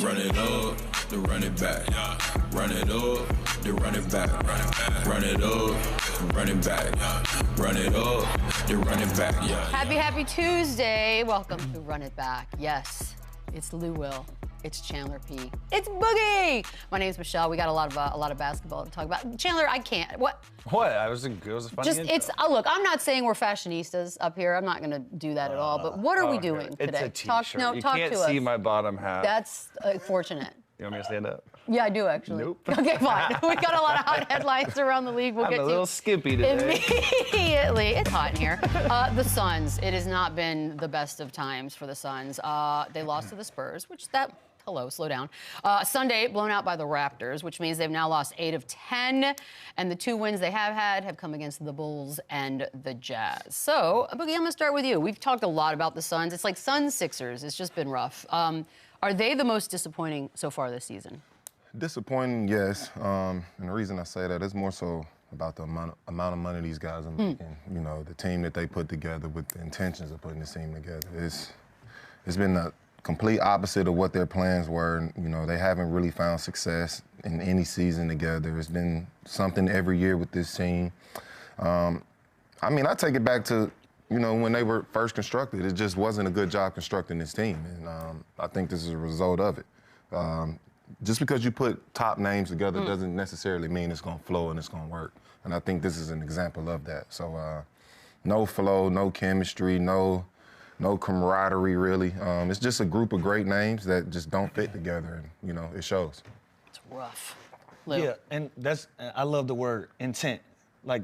Run it up, then run it back. Run it up, then run it back. Run it up, run it back. Run it up, then run it back. Happy Tuesday. Welcome to Run It Back. Yes, it's Lou Will. It's Chandler P. It's Boogie. My name's Michelle. We got a lot of basketball to talk about. Chandler, I can't. What? What? It was a funny intro. Look, I'm not saying we're fashionistas up here. I'm not going to do that at all. But what are we doing today? It's a t-shirt. You can't see my bottom half. That's fortunate. You want me to stand up? Yeah, I do actually. Nope. Okay, fine. We got a lot of hot headlines around the league. We'll I'm get a to little skimpy today. Immediately. It's hot in here. The Suns. It has not been the best of times for the Suns. They lost to the Spurs, Hello, slow down. Sunday, blown out by the Raptors, which means they've now lost 8 of 10. And the 2 wins they have had have come against the Bulls and the Jazz. So, Boogie, I'm going to start with you. We've talked a lot about the Suns. It's like Suns-Sixers. It's just been rough. Are they the most disappointing so far this season? Disappointing, yes. And the reason I say that is more so about the amount of money these guys are making. You know, the team that they put together with the intentions of putting this team together. It's been a complete opposite of what their plans were. You know, they haven't really found success in any season together. It's been something every year with this team. I mean, I take it back to, you know, when they were first constructed, it just wasn't a good job constructing this team. And I think this is a result of it. Just because you put top names together doesn't necessarily mean it's going to flow and it's going to work. And I think this is an example of that. So no flow, no chemistry, no camaraderie, really. It's just a group of great names that just don't fit together, and, you know, it shows. It's rough. Lou. Yeah, and I love the word intent. Like,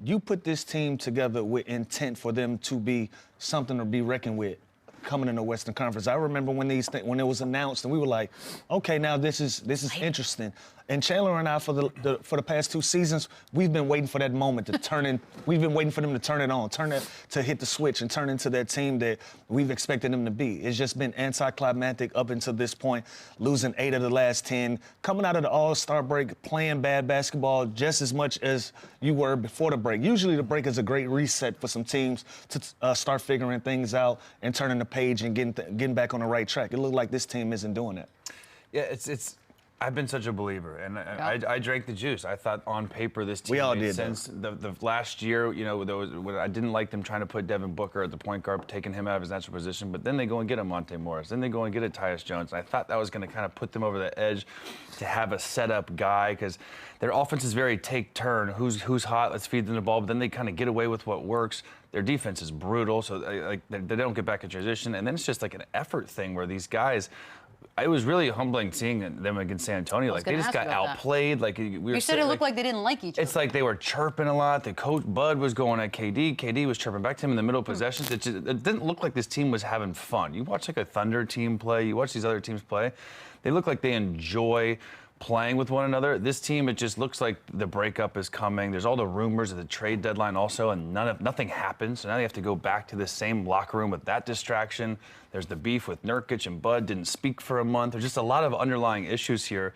you put this team together with intent for them to be something to be reckoned with coming in the Western Conference. I remember when it was announced, and we were like, okay, now this is interesting. And Chandler and I, for the past 2 seasons, we've been waiting for that moment to turn in. We've been waiting for them to turn it on, to hit the switch and turn into that team that we've expected them to be. It's just been anticlimactic up until this point, losing 8 of the last 10, coming out of the All-Star break, playing bad basketball just as much as you were before the break. Usually the break is a great reset for some teams to start figuring things out and turning the page and getting back on the right track. It looked like this team isn't doing that. Yeah, I've been such a believer, and I drank the juice. I thought on paper this team made sense. The last year, you know, I didn't like them trying to put Devin Booker at the point guard, taking him out of his natural position, but then they go and get a Monte Morris. Then they go and get a Tyus Jones, and I thought that was going to kind of put them over the edge to have a set-up guy, because their offense is very take-turn. Who's hot, let's feed them the ball, but then they kind of get away with what works. Their defense is brutal, so they don't get back in transition, and then it's just like an effort thing where these guys, it was really humbling seeing them against San Antonio. Like, they just got outplayed. Like, you said it looked like they didn't like each other. It's like they were chirping a lot. The coach, Bud, was going at KD. KD was chirping back to him in the middle of possessions. It didn't look like this team was having fun. You watch like a Thunder team play. You watch these other teams play. They look like they enjoy playing with one another. This team, it just looks like the breakup is coming. There's all the rumors of the trade deadline also, and nothing happens. So now they have to go back to the same locker room with that distraction. There's the beef with Nurkic, and Bud didn't speak for a month. There's just a lot of underlying issues here.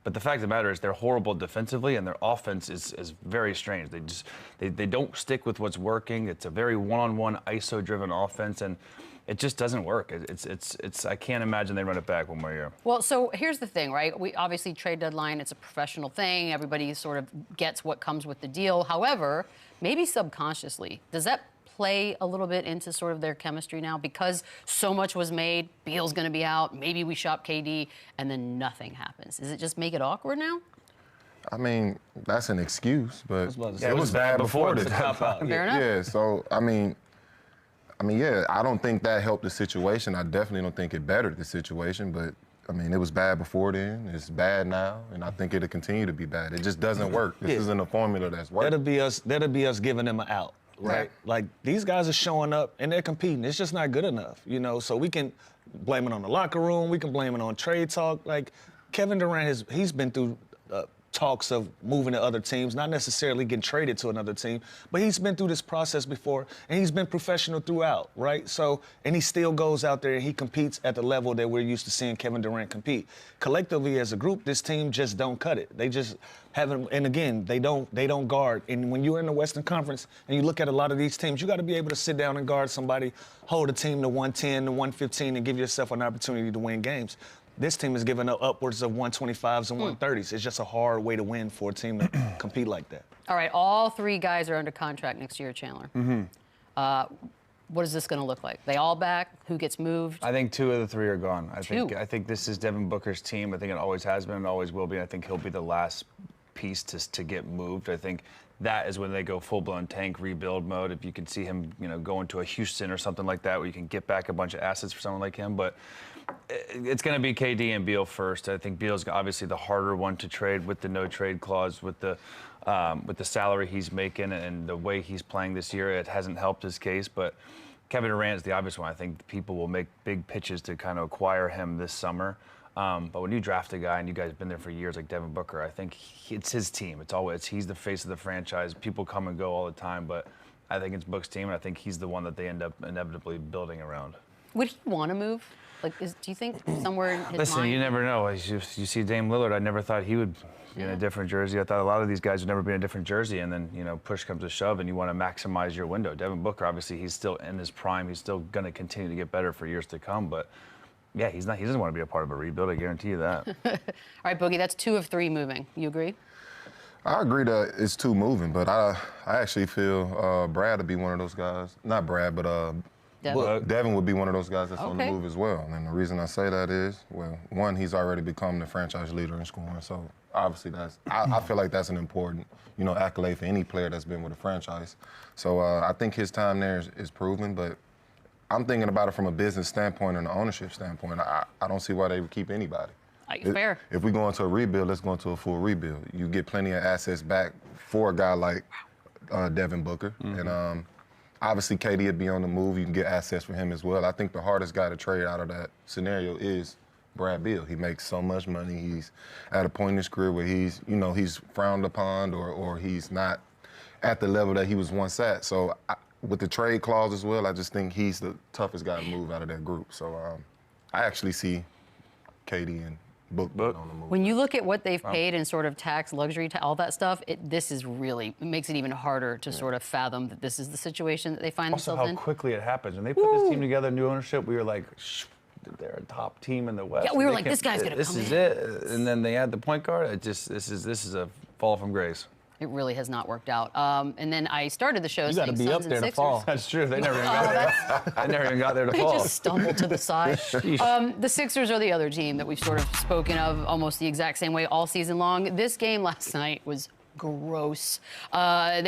But the fact of the matter is they're horrible defensively, and their offense is very strange. They don't stick with what's working. It's a very one-on-one ISO-driven offense, and it just doesn't work. I can't imagine they run it back one more year. Well, so here's the thing, right? We obviously trade deadline, it's a professional thing. Everybody sort of gets what comes with the deal. However, maybe subconsciously, does that play a little bit into sort of their chemistry now? Because so much was made, Beal's gonna be out, maybe we shop KD, and then nothing happens. Does it just make it awkward now? I mean, that's an excuse, but it was bad before this. Fair enough. Yeah, so, I mean, yeah, I don't think that helped the situation. I definitely don't think it bettered the situation, but, I mean, it was bad before then. It's bad now, and I think it'll continue to be bad. It just doesn't work. This isn't a formula that's working. That'll be us giving them an out, right? Like, these guys are showing up, and they're competing. It's just not good enough, you know? So we can blame it on the locker room. We can blame it on trade talk. Like, Kevin Durant, he's been through talks of moving to other teams, not necessarily getting traded to another team, but he's been through this process before, and he's been professional throughout, right? So, and he still goes out there and he competes at the level that we're used to seeing Kevin Durant compete. Collectively, as a group, this team just don't cut it. They just haven't, and again, they don't guard. And when you're in the Western Conference and you look at a lot of these teams, you got to be able to sit down and guard somebody, hold a team to 110 to 115, and give yourself an opportunity to win games. this team is giving up upwards of 125s and 130s. It's just a hard way to win for a team to compete like that. All right, all 3 guys are under contract next year, Chandler. What is this going to look like? They all back? Who gets moved? I think 2 of the 3 are gone. I think this is Devin Booker's team. I think it always has been and always will be. I think he'll be the last piece to get moved. I think that is when they go full-blown tank rebuild mode. If you can see him, going to a Houston or something like that, where you can get back a bunch of assets for someone like him. But it's going to be KD and Beal first. I think Beal's obviously the harder one to trade with the no-trade clause, with the salary he's making and the way he's playing this year. It hasn't helped his case, but Kevin Durant is the obvious one. I think people will make big pitches to kind of acquire him this summer. But when you draft a guy, and you guys have been there for years, like Devin Booker, I think it's his team. He's the face of the franchise. People come and go all the time, but I think it's Book's team, and I think he's the one that they end up inevitably building around. Would he want to move? Like, do you think somewhere in his Listen, mind? you never know. You see Dame Lillard, I never thought he would be in a different jersey. I thought a lot of these guys would never be in a different jersey, and then, push comes to shove, and you want to maximize your window. Devin Booker, obviously, he's still in his prime. He's still going to continue to get better for years to come, but yeah, he doesn't want to be a part of a rebuild, I guarantee you that. All right, Boogie, that's 2 of 3 moving. You agree? I agree that it's 2 moving, but I actually feel Brad would be one of those guys. Not Brad, but Devin would be one of those guys that's on the move as well. And the reason I say that is, well, one, he's already become the franchise leader in scoring. So obviously I feel like that's an important, accolade for any player that's been with a franchise. So I think his time there is proven, but I'm thinking about it from a business standpoint and an ownership standpoint. I don't see why they would keep anybody. Fair. If we go into a rebuild, let's go into a full rebuild. You get plenty of assets back for a guy like Devin Booker. And obviously, KD would be on the move. You can get assets for him as well. I think the hardest guy to trade out of that scenario is Brad Beal. He makes so much money. He's at a point in his career where he's frowned upon or he's not at the level that he was once at. So with the trade clause as well, I just think he's the toughest guy to move out of that group. So I actually see KD and Book on the move. When you look at what they've paid in sort of tax, luxury, all that stuff, it makes it even harder to sort of fathom that this is the situation that they find themselves in. Also, how quickly it happens. When they put this team together, new ownership, we were like, they're a top team in the West. Yeah, we were like, this guy's gonna come in. This is it. And then they add the point guard. This is a fall from grace. It really has not worked out. And then I started the show. You got to be up there to fall. That's true. They never even got there. They never even got there to fall. They just stumbled to the side. The Sixers are the other team that we've sort of spoken of almost the exact same way all season long. This game last night was gross. They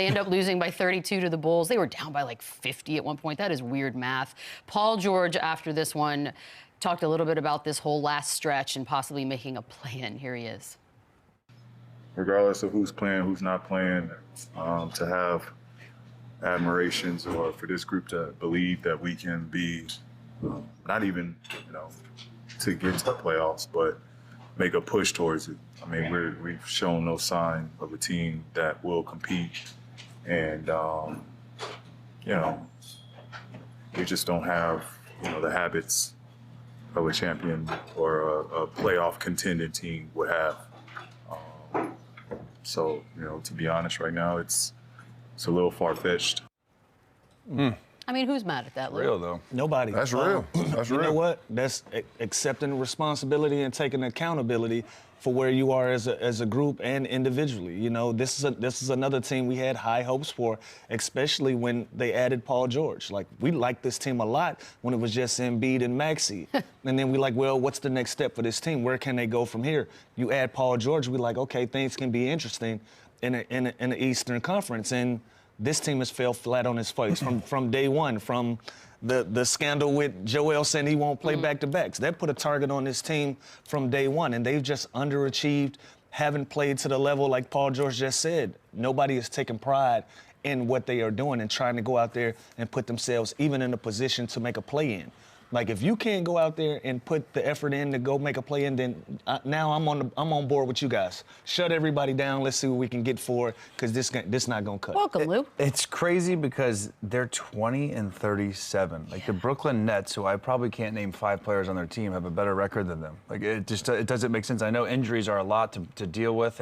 end up losing by 32 to the Bulls. They were down by like 50 at one point. That is weird math. Paul George, after this one, talked a little bit about this whole last stretch and possibly making a play-in. Here he is. Regardless of who's playing, who's not playing, to have admirations or for this group to believe that we can be not even, to get to the playoffs, but make a push towards it. I mean, we've shown no sign of a team that will compete. And, we just don't have, the habits of a champion or a playoff contending team would have. So, to be honest, right now, it's a little far-fetched. I mean, who's mad at that, Luke? Real, though. Nobody. That's real. That's real. You know what? That's accepting responsibility and taking accountability for where you are as a group and individually. This is another team we had high hopes for, especially when they added Paul George. Like, we liked this team a lot when it was just Embiid and Maxey. And then we like, well, what's the next step for this team? Where can they go from here? You add Paul George, we like, okay, things can be interesting in the Eastern Conference. And this team has fell flat on its face from day one, from the scandal with Joel saying he won't play back-to-backs. That put a target on this team from day one, and they've just underachieved, haven't played to the level like Paul George just said. Nobody has taken pride in what they are doing and trying to go out there and put themselves even in a position to make a play-in. Like, if you can't go out there and put the effort in to go make a play-in, then now I'm on board with you guys. Shut everybody down. Let's see what we can get for it, because this not gonna cut. Welcome, Lou. It's crazy because they're 20-37. Like, the Brooklyn Nets, who I probably can't name 5 players on their team, have a better record than them. Like, it doesn't make sense. I know injuries are a lot to deal with,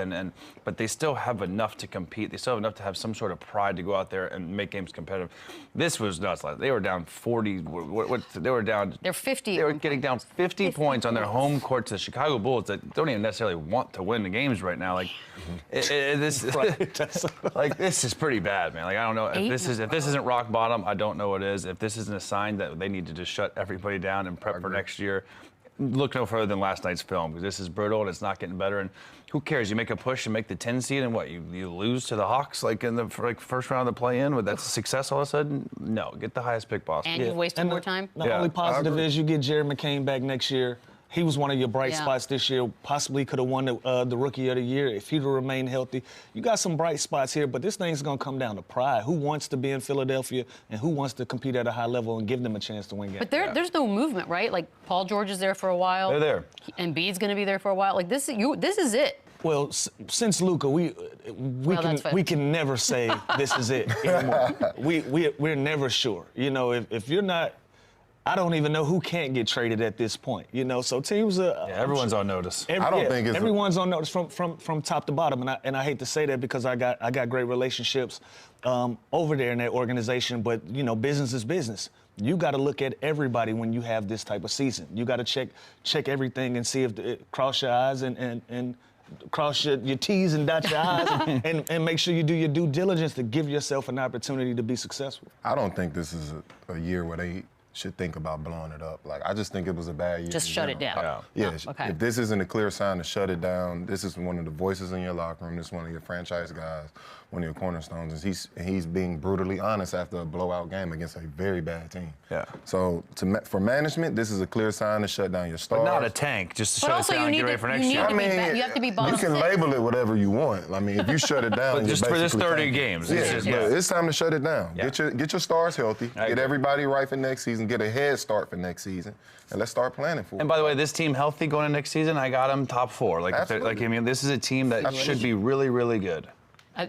but they still have enough to compete. They still have enough to have some sort of pride to go out there and make games competitive. This was nuts. They were down 40. They were down down. They're 50. They were getting down 50 points on their home court to the Chicago Bulls that don't even necessarily want to win the games right now. Like, this is pretty bad, man. Like, I don't know if this isn't rock bottom. I don't know what is. If this isn't a sign that they need to just shut everybody down and prep for next year. Look no further than last night's film, because this is brutal and it's not getting better. And who cares? You make a push and make the 10 seed, and what, you lose to the Hawks like in the first round of the play-in? That's a success all of a sudden? No, get the highest pick possible. And you've wasted more time. The only positive is you get Jared McCain back next year. He was one of your bright spots this year. Possibly could have won the Rookie of the Year if he'd remained healthy. You got some bright spots here, but this thing's going to come down to pride. Who wants to be in Philadelphia and who wants to compete at a high level and give them a chance to win games? But there's no movement, right? Like, Paul George is there for a while. They're there. Embiid's going to be there for a while. Like, this is it. Well, since LUKA, we can never say this is it anymore. We're never sure. You know, if you're not, I don't even know who can't get traded at this point. You know, so teams are. Yeah, everyone's on notice. I don't think it's everyone's on notice from top to bottom, and I hate to say that because I got great relationships over there in that organization. But you know, business is business. You got to look at everybody when you have this type of season. You got to check everything and see if cross your eyes and cross your T's and dot your I's and make sure you do your due diligence to give yourself an opportunity to be successful. I don't think this is a year where they should think about blowing it up. Like, I just think it was a bad year. Just shut it down. Yeah. Okay. If this isn't a clear sign to shut it down, this is one of the voices in your locker room. This is one of your franchise guys, one of your cornerstones. And he's being brutally honest after a blowout game against a very bad team. Yeah. So for management, this is a clear sign to shut down your stars. But not a tank, just to shut it down and get ready for next year. You have to be bottom you can six. label it whatever you want. I mean, if you shut it down, But just for this 30 games. It's time to shut it down. Yeah. Get your stars healthy. Get everybody right for next season. Get a head start for next season, and let's start planning for it. And by the way, this team healthy going into next season, I got them top 4. This is a team that should be really, really good.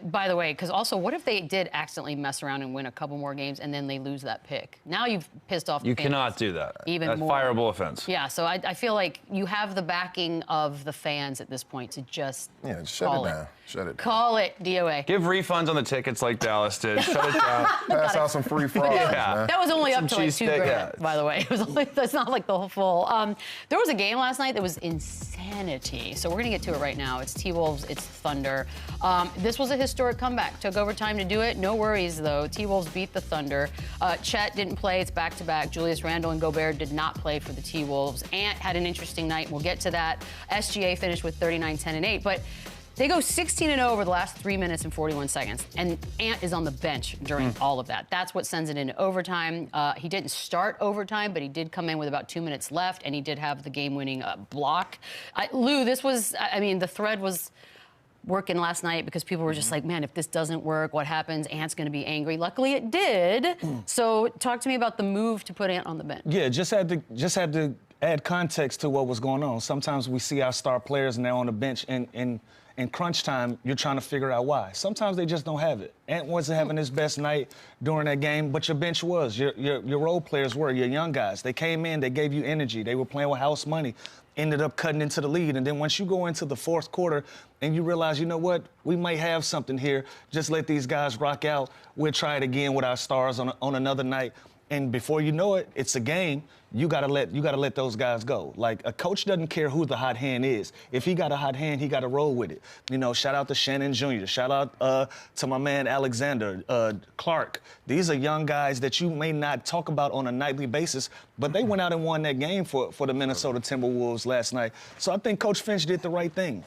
By the way, because also, what if they did accidentally mess around and win a couple more games and then they lose that pick? Now you've pissed off the fans. You cannot do that. Even more. That's fireable offense. Yeah, so I feel like you have the backing of the fans at this point to just shut it down. Shut it down. Call it DOA. Give refunds on the tickets like Dallas did. Shut it down. Pass out some free fries. Yeah. That was only up to like cheese $2 grand, steak, by the way. It was only, that's not like the whole full. There was a game last night that was insanity. So we're gonna get to it right now. It's T-Wolves, it's Thunder. This was a historic comeback. Took overtime to do it. No worries though. T-Wolves beat the Thunder. Chet didn't play. It's back-to-back. Julius Randle and Gobert did not play for the T-Wolves. Ant had an interesting night. We'll get to that. SGA finished with 39, 10, and 8. But they go 16-0 over the last 3 minutes and 41 seconds. And Ant is on the bench during all of that. That's what sends it into overtime. He didn't start overtime, but he did come in with about 2 minutes left, and he did have the game-winning block. Lou, this was, I mean, the thread was working last night because people were just like, man, if this doesn't work, what happens? Ant's going to be angry. Luckily, it did. So talk to me about the move to put Ant on the bench. Yeah, just had to add context to what was going on. Sometimes we see our star players and they're on the bench, and in crunch time, you're trying to figure out why. Sometimes they just don't have it. Ant wasn't having his best night during that game, but your bench was. Your role players were, your young guys. They came in, they gave you energy. They were playing with house money, ended up cutting into the lead. And then once you go into the fourth quarter and you realize, you know what, we might have something here. Just let these guys rock out. We'll try it again with our stars on another night. And before you know it, it's a game. You gotta let those guys go. Like, a coach doesn't care who the hot hand is. If he got a hot hand, he got to roll with it. You know, shout out to Shannon Jr. Shout out to my man Alexander Clark. These are young guys that you may not talk about on a nightly basis, but they went out and won that game for the Minnesota Timberwolves last night. So I think Coach Finch did the right thing.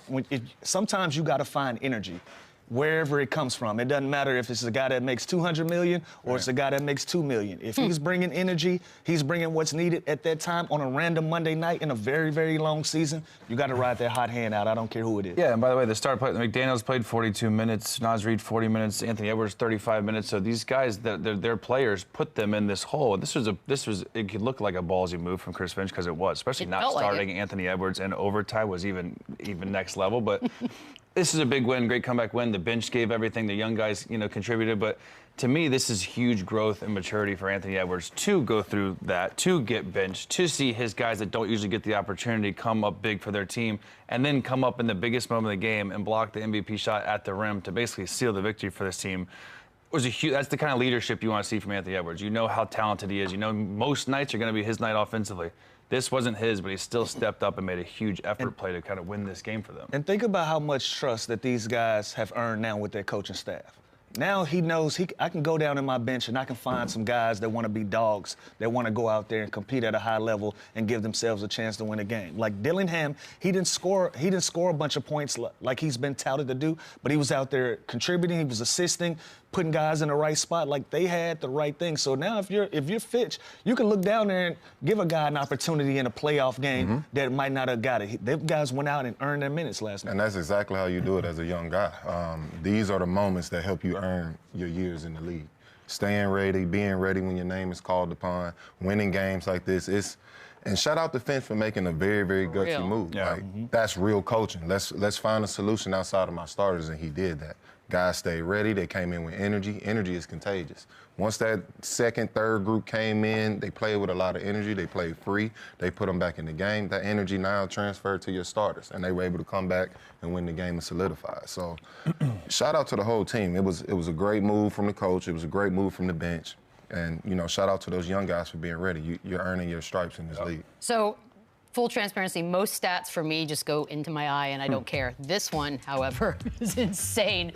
Sometimes you got to find energy wherever it comes from. It doesn't matter if it's a guy that makes $200 million or it's a guy that makes $2 million. If he's bringing energy, he's bringing what's needed at that time on a random Monday night in a very, very long season, you got to ride that hot hand out. I don't care who it is. Yeah, and by the way, the star player, McDaniels played 42 minutes, Naz Reid 40 minutes, Anthony Edwards 35 minutes. So these guys, their players put them in this hole. This was it could look like a ballsy move from Chris Finch because it was, especially not starting Anthony Edwards, and overtime was even next level. But this is a big win, great comeback win. The bench gave everything. The young guys, contributed. But to me, this is huge growth and maturity for Anthony Edwards to go through that, to get benched, to see his guys that don't usually get the opportunity come up big for their team, and then come up in the biggest moment of the game and block the MVP shot at the rim to basically seal the victory for this team. was a huge. That's the kind of leadership you want to see from Anthony Edwards. You know how talented he is. You know most nights are going to be his night offensively. This wasn't his, but he still stepped up and made a huge effort play to kind of win this game for them. And think about how much trust that these guys have earned now with their coaching staff. Now he knows I can go down in my bench and I can find some guys that want to be dogs, that want to go out there and compete at a high level and give themselves a chance to win a game. Like Dillingham, he didn't score a bunch of points like he's been touted to do, but he was out there contributing, he was assisting, putting guys in the right spot. Like they had the right thing. So now if you're FINCH, you can look down there and give a guy an opportunity in a playoff game that might not have got it. Them guys went out and earned their minutes last night. And that's exactly how you do it as a young guy. These are the moments that help you earn your years in the league. Staying ready, being ready when your name is called upon, winning games like this. And shout out to FINCH for making a very, very gutsy move. Yeah. Like, that's real coaching. Let's find a solution outside of my starters, and he did that. Guys stayed ready. They came in with energy. Energy is contagious. Once that second, third group came in, they played with a lot of energy. They played free. They put them back in the game. That energy now transferred to your starters, and they were able to come back and win the game and solidify. So shout out to the whole team. It was a great move from the coach. It was a great move from the bench. And, you know, shout out to those young guys for being ready. You're earning your stripes in this league. So, full transparency, most stats for me just go into my eye and I don't care. This one, however, is insane.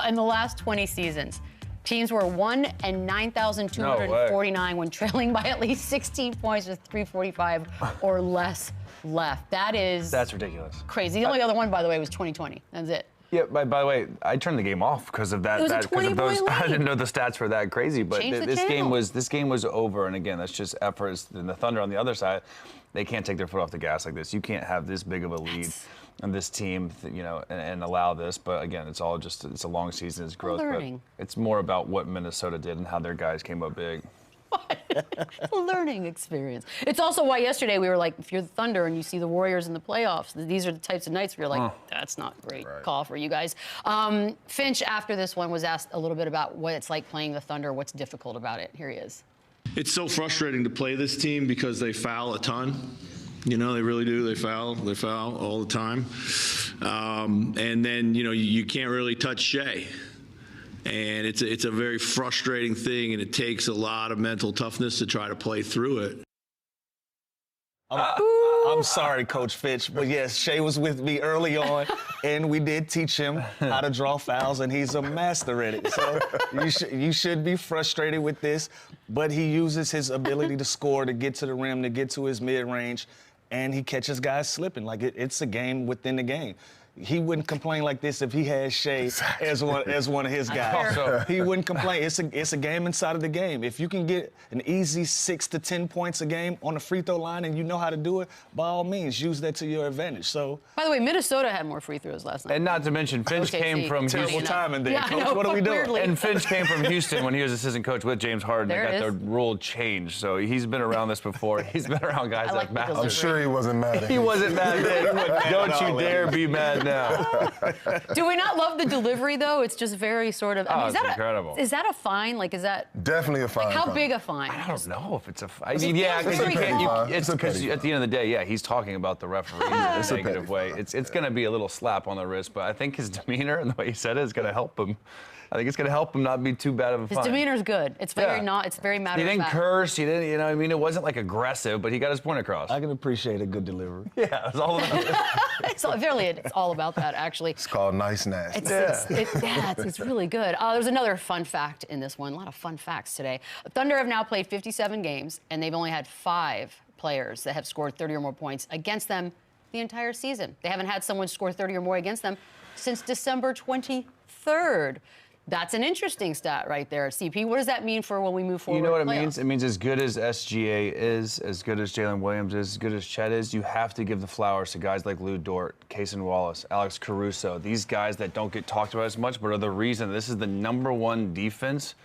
In the last 20 seasons, teams were 1 and 9,249 when trailing by at least 16 points with 3:45 or less left. That's ridiculous. Crazy. The only other one, by the way, was 2020. That's it. Yeah, by the way, I turned the game off because of that. It was a 20-point lead. I didn't know the stats were that crazy, but this game was over. And again, that's just efforts. And the Thunder on the other side, they can't take their foot off the gas like this. You can't have this big of a lead on this team, you know, and allow this. But again, it's all just it's a long season, it's growth. But it's more about what Minnesota did and how their guys came up big. What? A learning experience. It's also why yesterday we were like, if you're the Thunder and you see the Warriors in the playoffs, these are the types of nights where you're like, that's not a great call for you guys. FINCH, after this one, was asked a little bit about what it's like playing the Thunder, what's difficult about it. Here he is. It's so frustrating to play this team because they foul a ton. You know, they really do. They foul all the time. And then, you know, you can't really touch Shea. And it's a very frustrating thing, and it takes a lot of mental toughness to try to play through it. I'm sorry, Coach Fitch, but yes, Shea was with me early on, and we did teach him how to draw fouls, and he's a master at it. So you should be frustrated with this, but he uses his ability to score, to get to the rim, to get to his mid-range, and he catches guys slipping. Like it's a game within the game. He wouldn't complain like this if he had Shea as one of his guys. He wouldn't complain. It's a game inside of the game. If you can get an easy 6 to 10 points a game on the free throw line and you know how to do it, by all means, use that to your advantage. So, by the way, Minnesota had more free throws last night. And not to mention, FINCH came from terrible timing there, Coach. Know, what are we doing? Weirdly. And FINCH came from Houston when he was assistant coach with James Harden. They got the rule changed, so he's been around this before. He's been around guys like MAVS. I'm sure he wasn't mad at him. He wasn't mad then. Don't you dare be mad now. Do we not love the delivery, though? It's just very sort of. I mean, it's incredible. Is that a fine? Like, is that definitely a fine? Like, how big a fine? I don't know if it's a fine. I mean, yeah, because at the end of the day, yeah, he's talking about the referees in a negative way. It's going to be a little slap on the wrist, but I think his demeanor and the way he said it is going to help him. I think it's going to help him not be too bad of a fine. His demeanor's good. It's very it's very matter of fact. He didn't curse. He didn't, you know, I mean, it wasn't like aggressive, but he got his point across. I can appreciate a good delivery. Yeah, it's all about it. It's all about that, actually. It's called nice nasty. It's really good. There's another fun fact in this one. A lot of fun facts today. Thunder have now played 57 games, and they've only had 5 players that have scored 30 or more points against them the entire season. They haven't had someone score 30 or more against them since December 23rd. That's an interesting stat right there, CP. What does that mean for when we move forward? You know what it means? It means as good as SGA is, as good as Jalen Williams is, as good as Chet is, you have to give the flowers to guys like Lou Dort, Cason Wallace, Alex Caruso, these guys that don't get talked about as much, but are the reason this is the #1 defense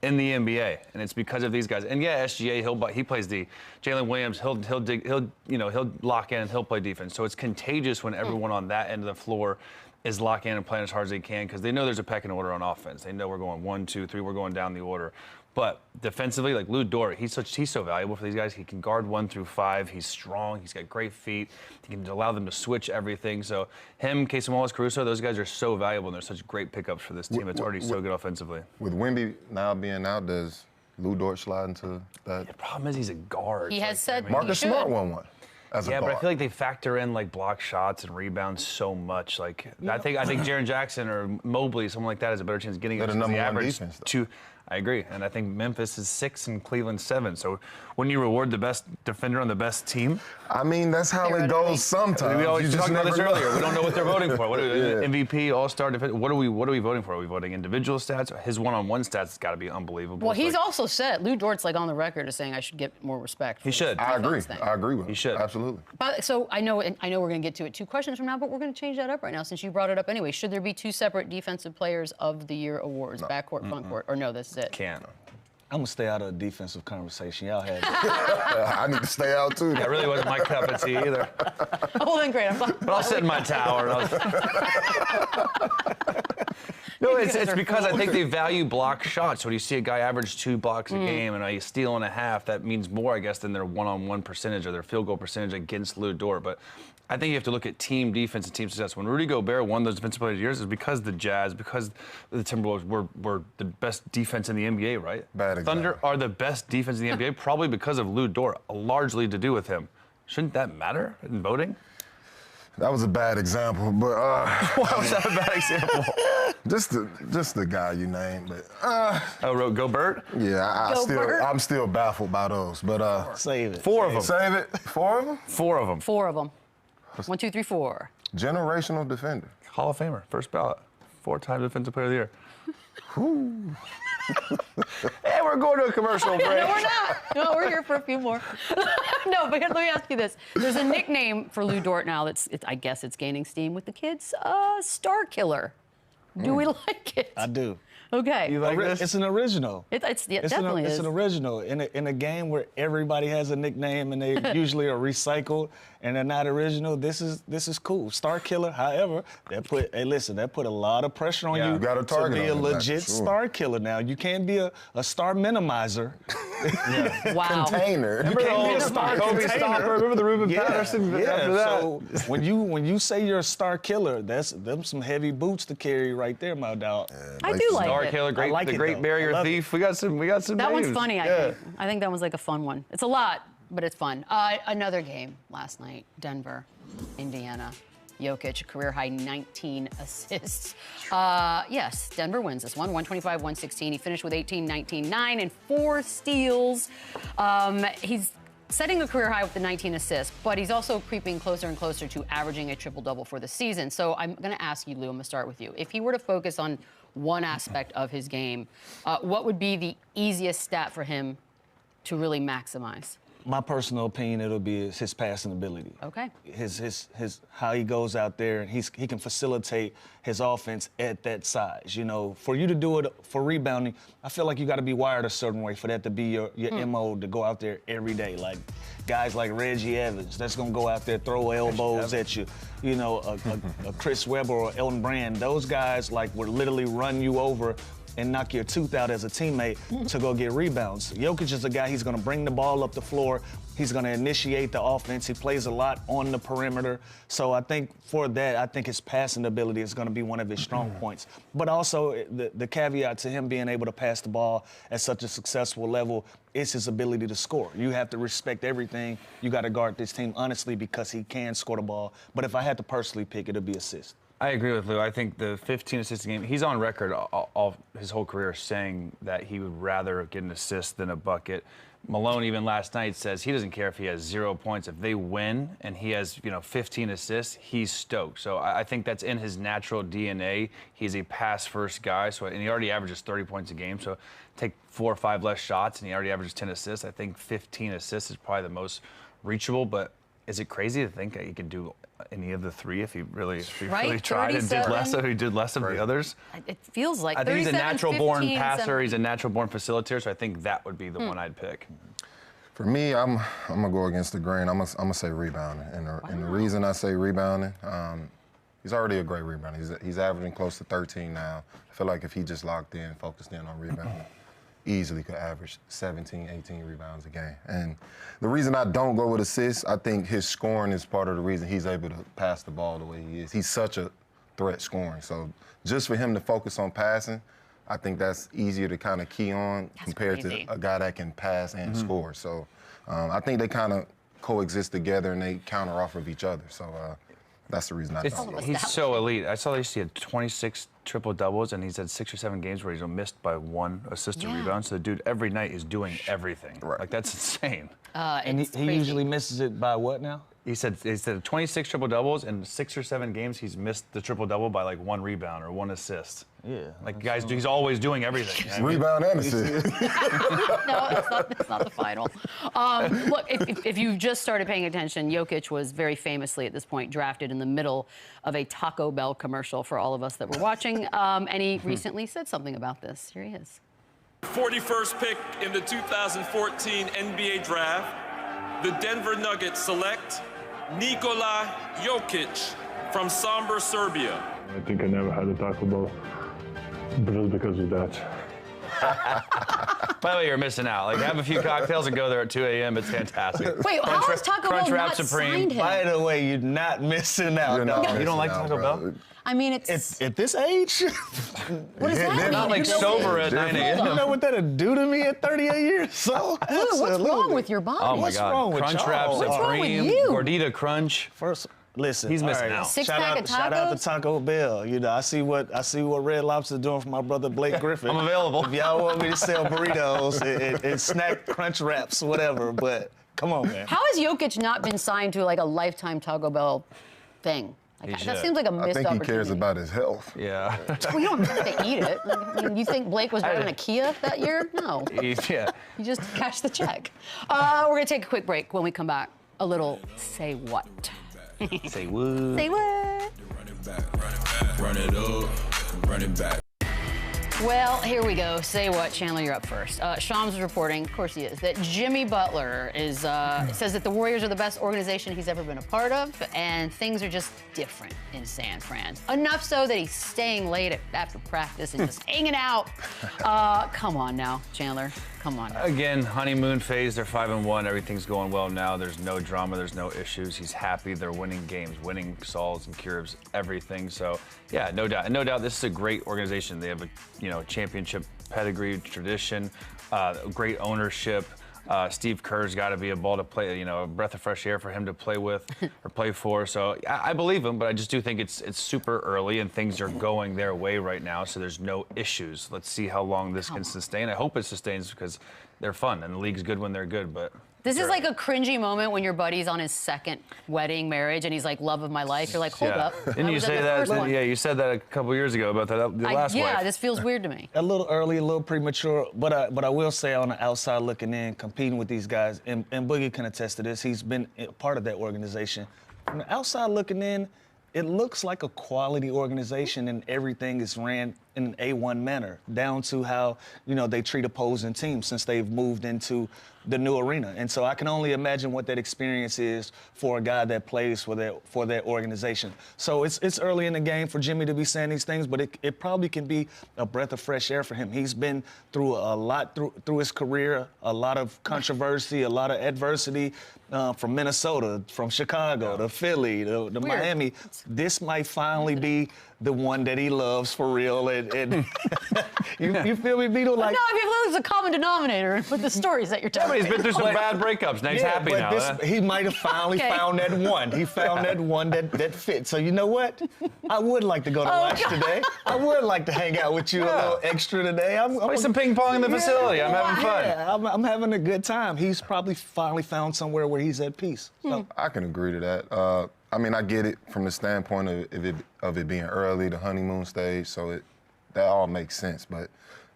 in the NBA, and it's because of these guys. And yeah, SGA, he plays D. Jalen Williams, he'll lock in, he'll play defense. So it's contagious when everyone on that end of the floor is locking in and playing as hard as they can because they know there's a pecking order on offense. They know we're going 1, 2, 3, we're going down the order. But defensively, like Lou Dort, he's so valuable for these guys. He can guard 1 through 5. He's strong. He's got great feet. He can allow them to switch everything. So him, Casey Wallace-Caruso, those guys are so valuable, and they're such great pickups for this team. It's already so good offensively. With Wemby now being out, does Lou Dort slide into that? The problem is he's a guard. He has said Marcus Smart won one. Yeah, but I feel like they factor in like block shots and rebounds so much. Like I think Jaren Jackson or Mobley, someone like that, has a better chance of getting it. They're the number one average defense, I agree, and I think Memphis is 6 and Cleveland 7. So when you reward the best defender on the best team, I mean that's how it goes sometimes. We always talked about this earlier. We don't know what they're voting for. What Yeah. MVP, All-Star, defender. What are we voting for? Are we voting individual stats? His one-on-one stats has got to be unbelievable. Well, he's also said Lou Dort's like on the record as saying I should get more respect. He should. I agree. Thing. I agree with him. He should. Absolutely. But, so I know we're going to get to it 2 questions from now, but we're going to change that up right now since you brought it up anyway. Should there be 2 separate Defensive Players of the Year awards, backcourt, frontcourt, or no? This is it. Can't. I'm gonna stay out of the defensive conversation. Y'all had it. I need to stay out too. That really wasn't my cup of tea either. Oh, then great. But I'll sit in my tower. No, it's because I think they value block shots. When you see a guy average 2 blocks a game and a steal and a half, that means more, I guess, than their one-on-one percentage or their field goal percentage against Lou Dort. But I think you have to look at team defense and team success. When Rudy Gobert won those defensive players of the years, is because the Jazz, because the Timberwolves were the best defense in the NBA, right? Bad example. Thunder are the best defense in the NBA, probably because of Lou Dort, largely to do with him. Shouldn't that matter in voting? That was a bad example, but Why was that a bad example? just the guy you named, but Oh, Gobert? yeah, I'm still baffled by those, but Save it. 4 of them. Save it. 4 of them. 4 of them. 4 of them. 1, 2, 3, 4. Generational defender. Hall of Famer, first ballot, 4-time Defensive Player of the Year. Hey, we're going to a commercial break. No, we're not. No, we're here for a few more. No, but here, let me ask you this. There's a nickname for Lou Dort now I guess it's gaining steam with the kids. Star Killer. Do we like it? I do. Okay. You like this? It's an original. It definitely is. It's an original. In a game where everybody has a nickname and they usually are recycled and they're not original, this is cool. Star Killer, however, that put a lot of pressure on you got a to target be a on it, legit sure. star killer now. You can't be a star minimizer. Wow. Container. You can't be a star Kobe container. Stopper, remember the Ruben Patterson after that? So when you say you're a star killer, them some heavy boots to carry right there, my dog. I do like Star it. Killer, I like the it, Great though. Barrier I love Thief. We got some That one's names. funny, I Yeah. think. I think that one's like a fun one. It's a lot, but it's fun. Another game last night, Denver, Indiana. Jokic, career high 19 assists. Yes, Denver wins this one, 125-116. He finished with 18, 19, 9, and 4 steals. He's setting a career high with the 19 assists, but he's also creeping closer and closer to averaging a triple-double for the season. So I'm going to ask you, Lou, I'm going to start with you. If he were to focus on one aspect of his game, what would be the easiest stat for him to really maximize? My personal opinion, it'll be his passing ability. Okay. His how he goes out there and he can facilitate his offense at that size. You know, for you to do it for rebounding, I feel like you got to be wired a certain way for that to be your MO to go out there every day. Like guys like Reggie Evans, that's gonna go out there throw elbows at you. You know, a Chris Webber or Elton Brand, those guys like would literally run you over and knock your tooth out as a teammate to go get rebounds. Jokic is a guy, he's gonna bring the ball up the floor. He's gonna initiate the offense. He plays a lot on the perimeter. So I think for that, I think his passing ability is gonna be one of his strong points. But also the caveat to him being able to pass the ball at such a successful level is his ability to score. You have to respect everything. You gotta guard this team honestly because he can score the ball. But if I had to personally pick, it'd be assist. I agree with Lou. I think the 15 assist game, he's on record all his whole career saying that he would rather get an assist than a bucket. Malone even last night says he doesn't care if he has 0 points. If they win and he has 15 assists, he's stoked. So I think that's in his natural DNA. He's a pass-first guy, and he already averages 30 points a game. So take 4 or 5 less shots, and he already averages 10 assists. I think 15 assists is probably the most reachable, but is it crazy to think that he could do any of the 3 if he really tried and did less of the others? It feels like I think he's a natural-born 15, passer. 7. He's a natural-born facilitator, so I think that would be the one I'd pick. For me, I'm gonna go against the grain. I'm gonna say rebounding, and the reason I say rebounding, he's already a great rebounder. He's averaging close to 13 now. I feel like if he just locked in, focused in on rebounding, easily could average 17, 18 rebounds a game. And the reason I don't go with assists, I think his scoring is part of the reason he's able to pass the ball the way he is. He's such a threat scoring. So just for him to focus on passing, I think that's easier to kind of key on compared to a guy that can pass and score. So I think they kind of coexist together and they counter off of each other. So that's the reason I don't. He's so elite. I saw he had 26 triple doubles, and he's had 6 or 7 games where he's missed by 1 assist or rebound. So the dude every night is doing everything. Right. Like that's insane. And he usually misses it by what now? He said 26 triple doubles, and 6 or 7 games he's missed the triple double by like 1 rebound or 1 assist. Yeah. Like guys, he's always doing everything. Rebound and assist. No, it's not the final. Look, if you just started paying attention, JOKIC was very famously at this point drafted in the middle of a Taco Bell commercial for all of us that were watching, and he recently said something about this. Here he is. 41st pick in the 2014 NBA Draft, the Denver Nuggets select NIKOLA JOKIC from Sombor, Serbia. I think I never had a Taco Bell, but it was because of that. By the way, you're missing out. Like, have a few cocktails and go there at 2 a.m. It's fantastic. Wait, how is Taco Bell Crunchwrap not Supreme. signed him? By the way, you're not missing out. You're not You don't like missing out, Taco bro. Bell? I mean, it's At this age? what does that mean? Not like sober at 9 You a.m. know what that'll do to me at 38 years old? Dude, what's wrong Absolutely. with your body? Oh my What's God. wrong with Crunchwrap y'all? What's wrong with Supreme, you? Gordita Crunch. First, listen. He's missing all right, out. Six-pack of Shout out tacos? to Taco Bell. You know, I see what Red Lobster doing for my brother Blake Griffin. I'm available. If y'all want me to sell burritos and snack crunch wraps, whatever, but come on, man. How has JOKIC not been signed to like a lifetime Taco Bell thing? Like, He that should. seems like a I missed think he opportunity. cares about his health. Yeah. Well, you don't have to eat it. I mean, you think Blake was driving a Kia that year? No. Yeah. You just cashed the check. We're going to take a quick break. When we come back, a little Say What. Say what? Say what? Run it back, run it up, run it back. Well, here we go. Say what, Chandler, you're up first. Shams is reporting, of course he is, that Jimmy Butler is says that the Warriors are the best organization he's ever been a part of, and things are just different in San Fran. Enough so that he's staying late after practice and just hanging out. Come on now, Chandler. Come on now. Again, honeymoon phase. They're 5-1. Everything's going well now. There's no drama. There's no issues. He's happy. They're winning games, winning solves and cures, everything. So, yeah, no doubt. And no doubt, this is a great organization. They have a championship pedigree, tradition, great ownership. Steve Kerr's got to be a ball to play, a breath of fresh air for him to play with or play for. So I believe him, but I just do think it's super early and things are going their way right now. So there's no issues. Let's see how long this can sustain. I hope it sustains because they're fun and the league's good when they're good. But This is like a cringy moment when your buddy's on his second wedding marriage and he's like, love of my life. You're like, hold up. Didn't I you was at say the that? first one. Yeah, you said that a couple years ago about the last Yeah, wife. this feels weird to me. A little early, a little premature, but I will say on the outside looking in, competing with these guys, and Boogie can attest to this, he's been a part of that organization. From the outside looking in, it looks like a quality organization and everything is ran in an A1 manner, down to how, they treat opposing teams since they've moved into the new arena. And so I can only imagine what that experience is for a guy that plays for that organization. So it's early in the game for Jimmy to be saying these things, but it probably can be a breath of fresh air for him. He's been through a lot through his career, a lot of controversy, a lot of adversity from Minnesota, from Chicago to Philly to Miami. This might finally be the one that he loves for real. And you feel me, Beadle? Like, No, I mean, there's a common denominator with the stories that you're telling. He's been through some bad breakups. Now he's happy now. Huh? He might have finally found that one. He found that one that fits. So you know what? I would like to go to lunch today. I would like to hang out with you a little extra today. Play some ping pong in the facility. I'm having fun. Yeah, I'm having a good time. He's probably finally found somewhere where he's at peace. So. I can agree to that. I get it from the standpoint of it being early, the honeymoon stage, so that all makes sense. But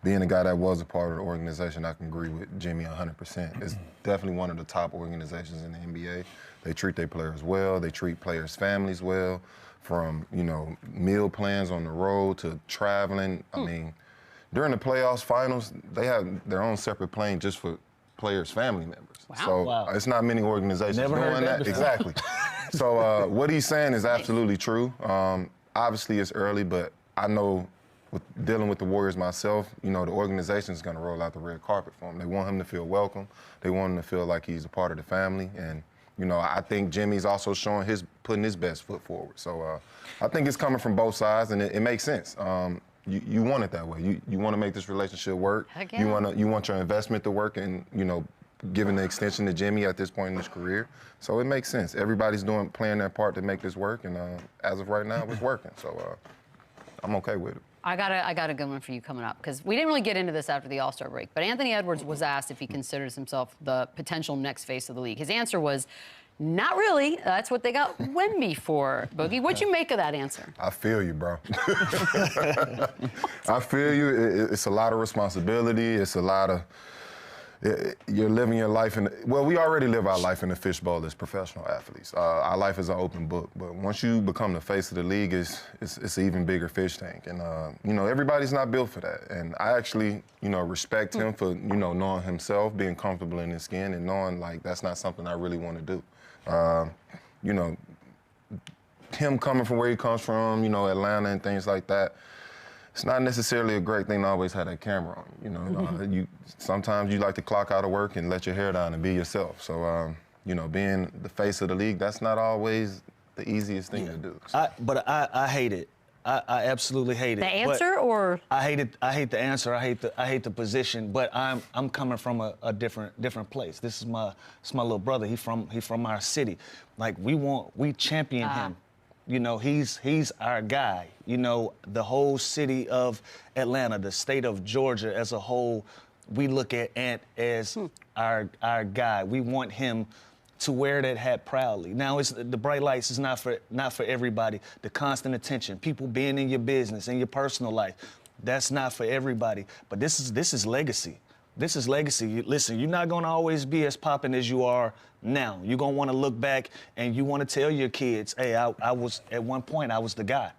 being a guy that was a part of the organization, I can agree with Jimmy 100%. It's definitely one of the top organizations in the NBA. They treat their players well. They treat players' families well, from, meal plans on the road to traveling. I mean, during the playoffs, finals, they have their own separate plane just for players' family members. Wow. So it's not many organizations Never heard doing that that. before. Exactly. So what he's saying is absolutely true. Obviously, it's early, but I know dealing with the Warriors myself, you know, the organization is going to roll out the red carpet for him. They want him to feel welcome. They want him to feel like he's a part of the family. And, you know, I think Jimmy's also putting his best foot forward. So I think it's coming from both sides, and it makes sense. You want it that way. You want to make this relationship work. Heck yeah. You want your investment to work, and, you know, giving the extension to Jimmy at this point in his career. So it makes sense. Everybody's playing their part to make this work, and as of right now, it's working. So I'm okay with it. I got a good one for you coming up, because we didn't really get into this after the All-Star break, but Anthony Edwards was asked if he considers himself the potential next face of the league. His answer was, not really. That's what they got Wemby for. Boogie, what'd you make of that answer? I feel you, bro. I feel you. It's a lot of responsibility. It's a lot of... You're living your life we already live our life in the fishbowl as professional athletes. Our life is an open book, but once you become the face of the league, it's an even bigger fish tank. And, you know, everybody's not built for that. And I actually, you know, respect him for, you know, knowing himself, being comfortable in his skin, and knowing, like, that's not something I really want to do. You know, him coming from where he comes from, you know, Atlanta and things like that, it's not necessarily a great thing to always have that camera on. You know, sometimes you like to clock out of work and let your hair down and be yourself. So, you know, being the face of the league, that's not always the easiest thing to do. So. I hate it. I absolutely hate it. The answer, or I hate it. I hate the answer. I hate the position. But I'm coming from a different place. This is my little brother. He from our city. Like, we champion him. You know, he's our guy. You know, the whole city of Atlanta, the state of Georgia as a whole, we look at Ant as our guy. We want him to wear that hat proudly. Now, the bright lights is not for everybody. The constant attention, people being in your business, in your personal life, that's not for everybody. But this is legacy. This is legacy. Listen, you're not gonna always be as popping as you are now. You're gonna wanna look back and you wanna tell your kids, hey, I was, at one point, I was the guy.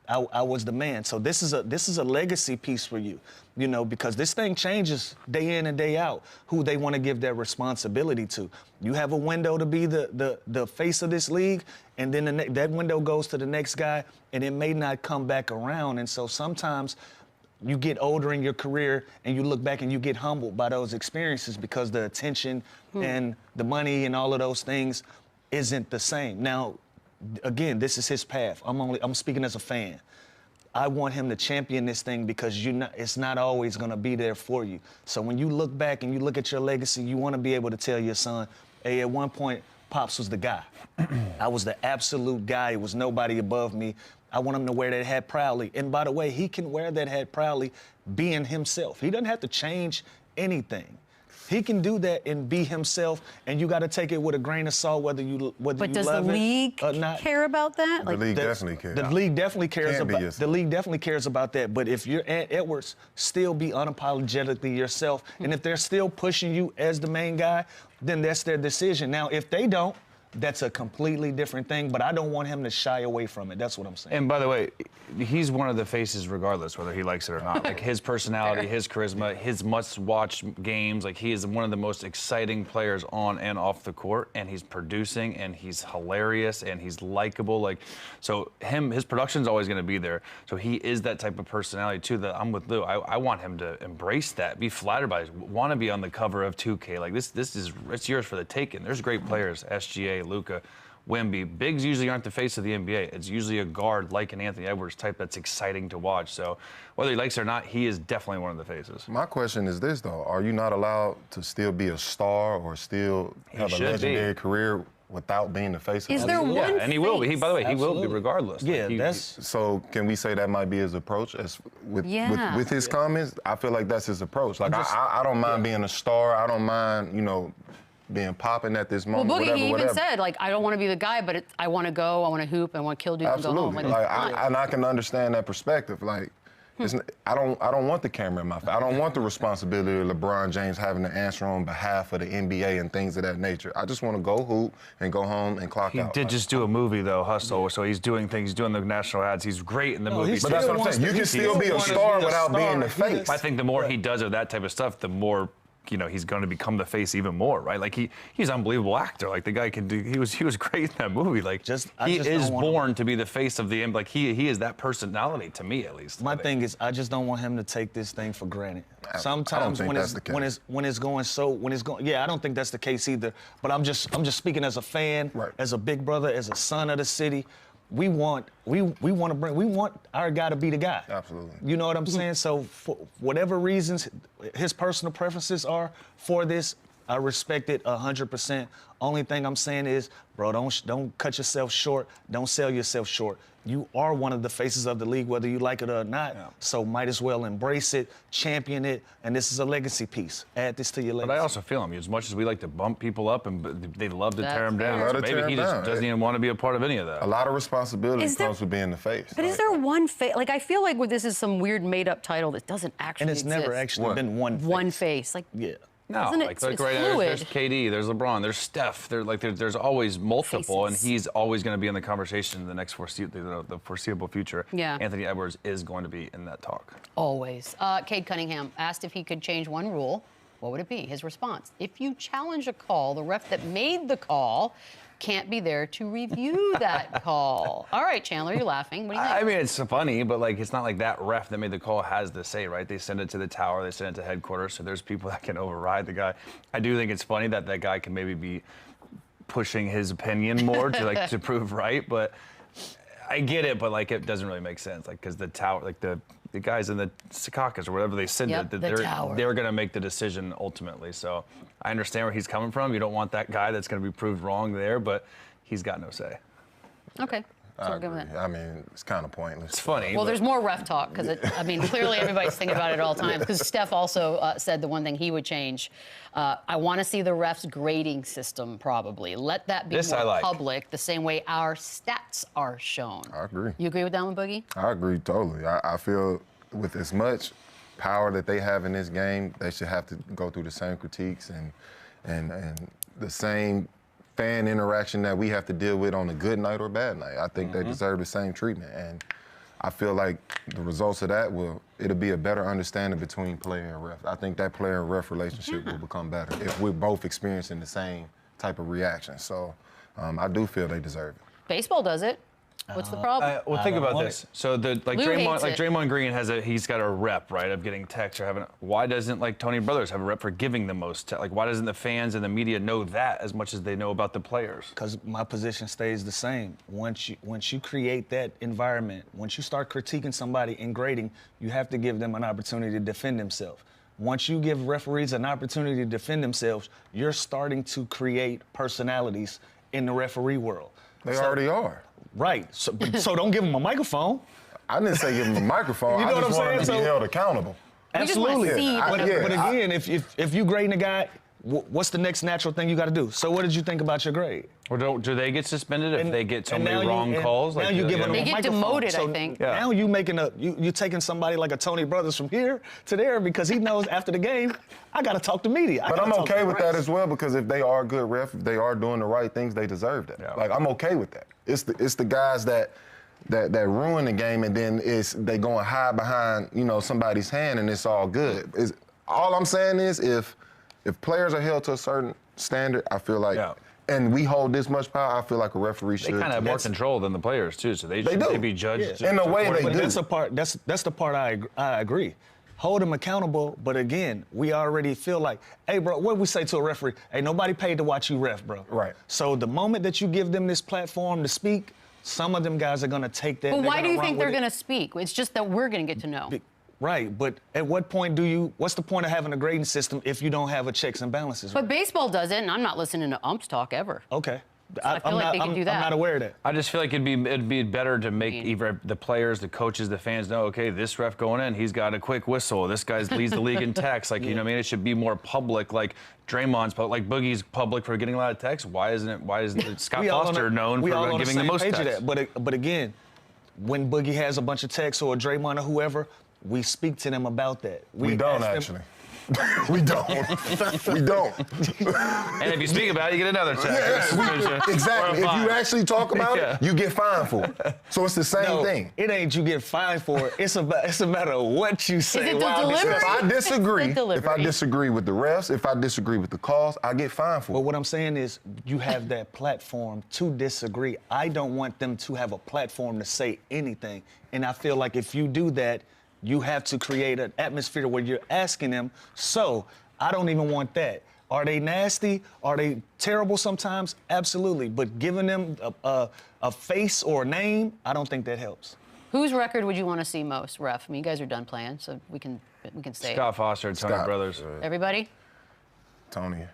I was the man. So this is a legacy piece for you, you know, because this thing changes day in and day out, who they wanna give that responsibility to. You have a window to be the face of this league, and then that window goes to the next guy, and it may not come back around. And so sometimes you get older in your career and you look back and you get humbled by those experiences because the attention and the money and all of those things isn't the same. Now, again, this is his path. I'm speaking as a fan. I want him to champion this thing because it's not always gonna be there for you. So when you look back and you look at your legacy, you wanna be able to tell your son, hey, at one point, Pops was the guy. I was the absolute guy. It was nobody above me. I want him to wear that hat proudly. And by the way, he can wear that hat proudly being himself. He doesn't have to change anything. He can do that and be himself, and you got to take it with a grain of salt, whether you love it or not. But does the league care about that? The league definitely cares. The league definitely cares about. The league definitely cares about that. But if you're Ant Edwards, still be unapologetically yourself, and if they're still pushing you as the main guy, then that's their decision. Now, if they don't, that's a completely different thing, but I don't want him to shy away from it. That's what I'm saying. And by the way, he's one of the faces regardless whether he likes it or not. Like, his personality, his charisma, his must-watch games, like, he is one of the most exciting players on and off the court, and he's producing, and he's hilarious, and he's likable. Like, so his production's always going to be there. So he is that type of personality too. That I'm with Lou. I want him to embrace that, be flattered by it, want to be on the cover of 2K. Like, it's yours for the taking. There's great players, SGA, LUKA, Wemby. Bigs usually aren't the face of the NBA. It's usually a guard like an Anthony Edwards type that's exciting to watch. So whether he likes it or not, he is definitely one of the faces. My question is this, though. Are you not allowed to still be a star or still have a legendary career without being the face of the league? Is there one Yeah, and he will be. By the way, he Absolutely. will be regardless. Yeah, Like, So can we say that might be his approach with his comments? I feel like that's his approach. Like, I don't mind being a star. I don't mind, you know, being popping at this moment. Well, Boogie, whatever, he even whatever. said, like, I don't want to be the guy, but I want to go, I want to hoop, I want to kill dudes and go home. Absolutely. Like, I can understand that perspective. Like, I don't want the camera in my face. I don't want the responsibility of LeBron James having to answer on behalf of the NBA and things of that nature. I just want to go hoop and go home and clock out. He did just do a movie, though, Hustle, so he's doing things, he's doing the national ads. He's great in the movie. But that's what I'm saying. You can still be a star without being the face. I think the more he does of that type of stuff, the more he's going to become the face even more, right? Like he's an unbelievable actor. Like the guy can do. He was great in that movie. Like he is born to be the face of the end. Like he is that personality to me, at least. My thing is, I just don't want him to take this thing for granted. Sometimes when it's going, yeah, I don't think that's the case either. But I'm just speaking as a fan, as a big brother, as a son of the city. We want our guy to be the guy. Absolutely. You know what I'm saying? So for whatever reasons his personal preferences are for this, I respect it 100%. Only thing I'm saying is, bro, don't cut yourself short. Don't sell yourself short. You are one of the faces of the league, whether you like it or not. Yeah. So might as well embrace it, champion it, and this is a legacy piece. Add this to your legacy. But I also feel him. As much as we like to bump people up, and they love to tear him down, so maybe he just doesn't even want to be a part of any of that. A lot of responsibility comes with being the face. But is there one face? Like, I feel like this is some weird made-up title that doesn't actually exist. And it's never actually been one face. One face. Like, yeah. No, it's right fluid. There's KD, there's LeBron, there's Steph. There's always multiple, faces. And he's always going to be in the conversation in the next foreseeable future. Yeah. Anthony Edwards is going to be in that talk. Always. CADE Cunningham asked if he could change one rule. What would it be? His response: if you challenge a call, the ref that made the call can't be there to review that call. All right, Chandler, you're laughing. What do you think? I mean, it's funny, but it's not like that ref that made the call has the say, right? They send it to the tower, they send it to headquarters, so there's people that can override the guy. I do think it's funny that guy can maybe be pushing his opinion more to to prove right, but I get it, but it doesn't really make sense, because the tower, the guys in the Secaucus or whatever they send it, they're going to make the decision ultimately. So I understand where he's coming from. You don't want that guy that's going to be proved wrong there, but he's got no say. Okay. So I agree. I mean, it's kind of pointless. It's funny. Well, there's more ref talk because clearly everybody's thinking about it at all times. Because Steph also said the one thing he would change. I want to see the refs grading system probably. Let that be more public, the same way our stats are shown. I agree. You agree with that one, Boogie? I agree totally. I feel with as much power that they have in this game, they should have to go through the same critiques and the same fan interaction that we have to deal with on a good night or bad night. I think they deserve the same treatment, and I feel like the results of that it'll be a better understanding between player and ref. I think that player and ref relationship will become better if we're both experiencing the same type of reaction. So I do feel they deserve it. Baseball does it. What's the problem? Well, think about this. So Draymond Green he's got a rep, right, of getting texts or having. Why doesn't Tony Brothers have a rep for giving the most? Why doesn't the fans and the media know that as much as they know about the players? Because my position stays the same. Once you create that environment, once you start critiquing somebody and grading, you have to give them an opportunity to defend themselves. Once you give referees an opportunity to defend themselves, you're starting to create personalities in the referee world. They already are. Right. So don't give them a microphone. I didn't say give them a microphone. You know what I'm saying? I just want them to be held accountable. Absolutely. But again, if you grading a guy, what's the next natural thing you got to do? So what did you think about your grade? Or do they get suspended if they get so many wrong calls? Now you giving them they a get microphone. demoted, so I think. Now you you taking somebody like a Tony Brothers from here to there because he knows after the game, I got to talk to media. But I'm okay with that as well because if they are good ref, if they are doing the right things, they deserve that. Yeah. I'm okay with that. It's the guys that ruin the game and then they go and hide behind somebody's hand and it's all good. All I'm saying is if players are held to a certain standard, I feel like, and we hold this much power, I feel like a referee should. They kind of have more control than the players too, so they should be judged. Yeah. In a way, they do. That's the part I agree. Hold them accountable, but again, we already feel like, hey, bro, what we say to a referee? Hey, nobody paid to watch you ref, bro. Right. So the moment that you give them this platform to speak, some of them guys are going to take that. But why do you think they're going to speak? It's just that we're going to get to know. Right, but at what point what's the point of having a grading system if you don't have a checks and balances? But baseball does it, and I'm not listening to umps talk ever. Okay. So I feel like they can do that. I'm not aware of that. I just feel like it'd be better to make either the players, the coaches, the fans know, okay, this ref going in, he's got a quick whistle. This guy leads the league in texts. You know what I mean? It should be more public, like Draymond's public, Boogie's public for getting a lot of texts. Why isn't Scott Foster known for giving the most texts? But again, when Boogie has a bunch of texts or Draymond or whoever, we speak to them about that. We don't actually. We don't. We don't. And if you speak about it, you get another check. Yeah, exactly. If you actually talk about it, you get fined for it. So it's the same thing. It ain't you get fined for it. It's a matter of what you say. Is it the delivery? If I disagree, If if I disagree with the refs, if I disagree with the calls, I get fined for it. But what I'm saying is you have that platform to disagree. I don't want them to have a platform to say anything. And I feel like if you do that, you have to create an atmosphere where you're asking them. So I don't even want that. Are they nasty? Are they terrible sometimes? Absolutely. But giving them a face or a name, I don't think that helps. Whose record would you want to see most, ref? I mean, you guys are done playing, so we can say Scott Foster and Tony Brothers. Everybody? Tony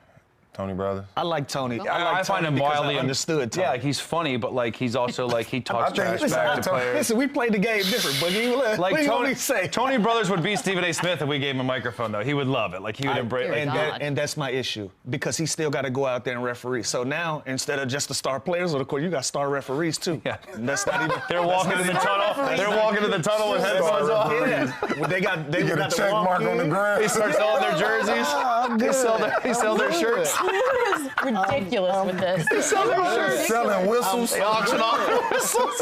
Brothers. I like Tony. I find him wildly understood. Tony. Yeah, he's funny, but like he's also like he talks trash back to players. Listen, we played the game different, but Like what do you want Tony, me to say? Tony Brothers would beat Stephen A. Smith if we gave him a microphone, though. He would love it. Like he would embrace it. And that's my issue because he still got to go out there and referee. So now instead of just the star players, of course, you got star referees too. Yeah, and that's not even. They're walking in the tunnel. They're walking in the tunnel with headphones on. Yeah, well, they got a check mark on the ground. They start selling their jerseys. They sell their shirts. Ridiculous with this. They selling whistles. They auction off their whistles.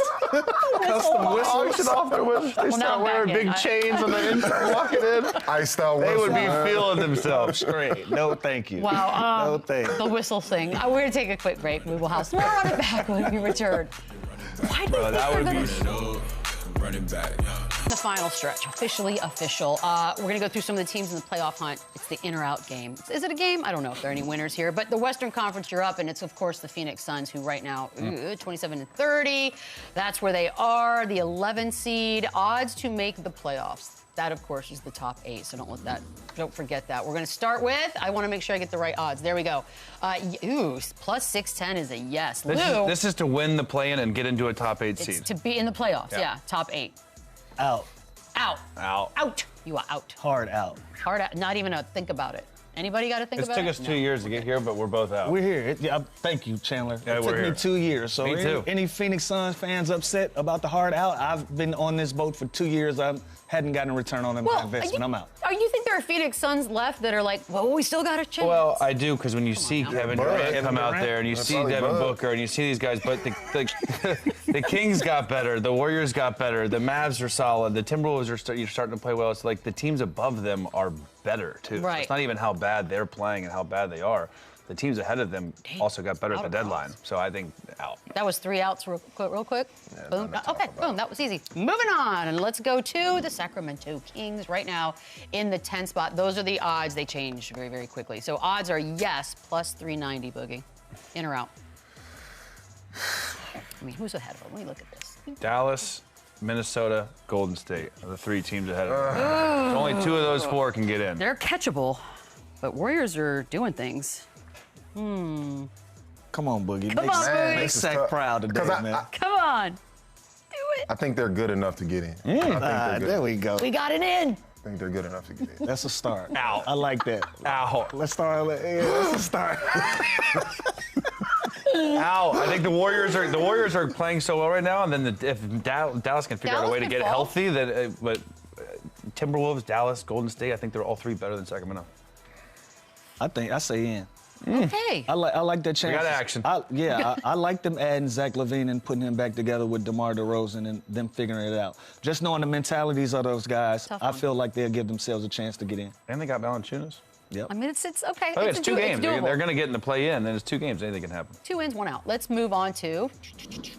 Custom whistles. Auction off their whistles. They start wearing big chains on the inside, walking in. Iced out They whistles. would be feeling themselves. Straight. No, thank you. Wow. No, thank you. The whistle thing. We're going to take a quick break. We will have some more on it back when we return. Why do we think that they're would gonna... be running back. The final stretch, officially official. We're going to go through some of the teams in the playoff hunt. It's the in or out game. Is it a game? I don't know if there are any winners here, but the Western Conference, you're up, and it's, of course, the Phoenix Suns, who right now, 27-30. That's where they are, the 11 seed. Odds to make the playoffs. That, of course, is the top 8, so don't forget that. We're going to start with, I want to make sure I get the right odds. There we go. Plus 610 is a yes. This is to win the play-in and get into a top 8 seed. It's to be in the playoffs, yeah. Top 8. Out. Out. Out. Out. You are out. Hard out. Hard out. Not even a think about it. Anybody got to think about it? It took us 2 years to get here, but we're both out. We're here. Thank you, Chandler. Yeah, it took me 2 years. So me too. Any Phoenix Suns fans upset about the hard out? I've been on this boat for 2 years. I hadn't gotten a return on my investment. I'm out. You think there are Phoenix Suns left that are like, well, we still got a chance? Well, I do, because when you see Kevin Durant come out there and you see Devin Booker and you see these guys, but the Kings got better, the Warriors got better, the Mavs are solid, the Timberwolves are starting to play well. It's like the teams above them are better, too. Right. So it's not even how bad they're playing and how bad they are. The teams ahead of them also got better at the deadline. So I think out. That was 3 outs real quick. Yeah, boom. Okay, boom. That was easy. Moving on. And let's go to the Sacramento Kings right now in the 10 spot. Those are the odds. They change very, very quickly. So odds are yes, plus 390, Boogie. In or out? I mean, who's ahead of them? Let me look at this. Dallas, Minnesota, Golden State are the 3 teams ahead of them. Only 2 of those 4 can get in. They're catchable, but Warriors are doing things. Come on, Boogie. Come on, Boogie. Make Sack proud today, man. Come on. Do it. I think they're good enough to get in. I think they're good. There we go. We got it in. I think they're good enough to get in. That's a start. Ow. I like that. Ow. Let's start. That's a start. Ow! I think the Warriors are playing so well right now, and then if Dallas can figure out a way to get healthy, then but Timberwolves, Dallas, Golden State, I think they're all 3 better than Sacramento. I say in. Okay. I like that chance. We got action. I like them adding Zach LaVine and putting him back together with DeMar DeRozan and them figuring it out. Just knowing the mentalities of those guys, I feel like they'll give themselves a chance to get in. And they got Valanciunas. Yep. I mean, it's okay. It's 2 games. It's They're doable. going to get in the play-in, and it's 2 games. Anything can happen. 2 wins, 1 out. Let's move on to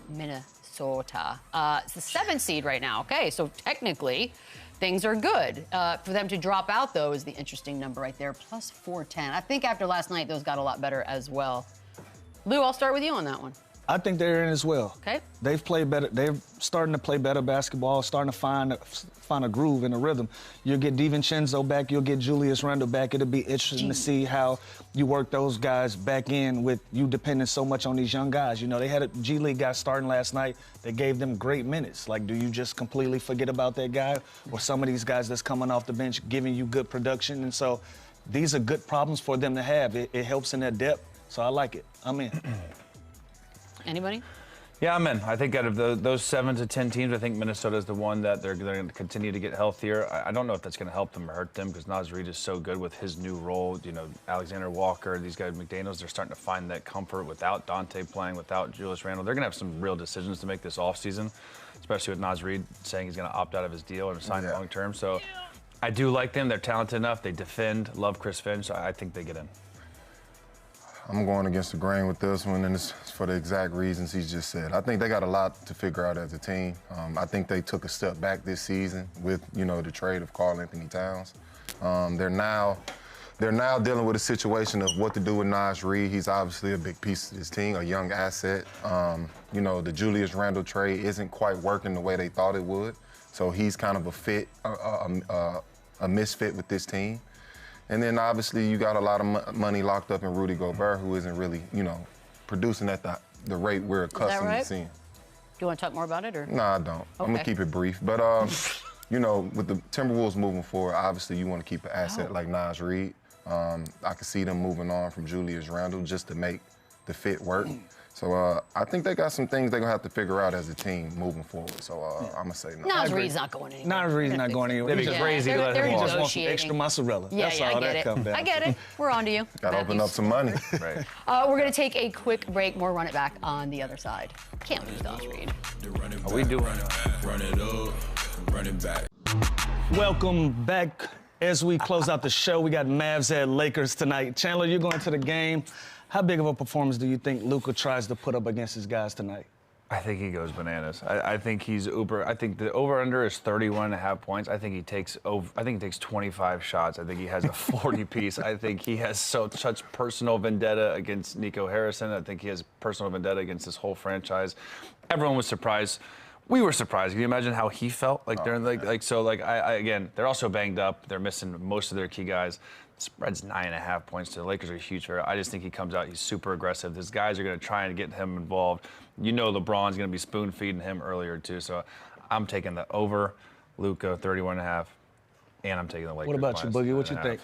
Minnesota. It's the 7th seed right now. Okay, so technically, things are good. For them to drop out, though, is the interesting number right there, plus 410. I think after last night, those got a lot better as well. Lou, I'll start with you on that one. I think they're in as well. Okay. They've played better. They're starting to play better basketball, starting to find a groove and a rhythm. You'll get DiVincenzo back. You'll get Julius Randle back. It'll be interesting to see how you work those guys back in with you depending so much on these young guys. You know, they had a G League guy starting last night. They gave them great minutes. Like, do you just completely forget about that guy? Or some of these guys that's coming off the bench giving you good production? And so these are good problems for them to have. It helps in their depth. So I like it. I'm in. Anybody? Yeah, I'm in. I think out of those 7 to 10 teams, I think Minnesota is the one that they're going to continue to get healthier. I don't know if that's going to help them or hurt them because Naz Reid is so good with his new role. You know, Alexander Walker, these guys, McDaniels, they're starting to find that comfort without Dante playing, without Julius Randle. They're going to have some real decisions to make this offseason, especially with Naz Reid saying he's going to opt out of his deal and sign long term. So I do like them. They're talented enough. They defend. Love Chris Finch. So I think they get in. I'm going against the grain with this one, and it's for the exact reasons he just said. I think they got a lot to figure out as a team. I think they took a step back this season with, you know, the trade of Karl Anthony Towns. They're now dealing with a situation of what to do with Naz Reid. He's obviously a big piece of this team, a young asset. You know, the Julius Randle trade isn't quite working the way they thought it would, so he's kind of a misfit with this team. And then obviously you got a lot of money locked up in Rudy Gobert, who isn't really, you know, producing at the rate we're accustomed to seeing. Do you want to talk more about it, or? No, I don't. Okay. I'm gonna keep it brief. But you know, with the Timberwolves moving forward, obviously you want to keep an asset like Naz Reid. I can see them moving on from Julius Randle just to make the fit work. So I think they got some things they're going to have to figure out as a team moving forward. So I'm going to say no. Naz Reid's not going anywhere. Naz Reid's not going anywhere. They'd be crazy to let him He walk. just wants some extra mozzarella. Yeah, That's yeah, all I get that it. comes down I get it. We're on to you. Got to open up some money. Right. We're going to take a quick break. More Run It Back on the other side. Can't lose Naz Reid. Are we doing Run it up, run it back. Welcome back. As we close out the show, we got Mavs at Lakers tonight. Chandler, you're going to the game. How big of a performance do you think LUKA tries to put up against his guys tonight? I think he goes bananas. I think he's uber. I think the over/under is 31.5 points. I think he takes 25 shots. I think he has a 40 piece. I think he has such personal vendetta against Nico Harrison. I think he has personal vendetta against this whole franchise. Everyone was surprised. We were surprised. Can you imagine how he felt? Like during again, they're also banged up. They're missing most of their key guys. The spread's 9.5 points. The Lakers are huge favorite. I just think he comes out. He's super aggressive. These guys are going to try and get him involved. You know, LeBron's going to be spoon feeding him earlier too. So I'm taking the over, LUKA 31.5, and I'm taking the Lakers. What about you, Boogie? What you think?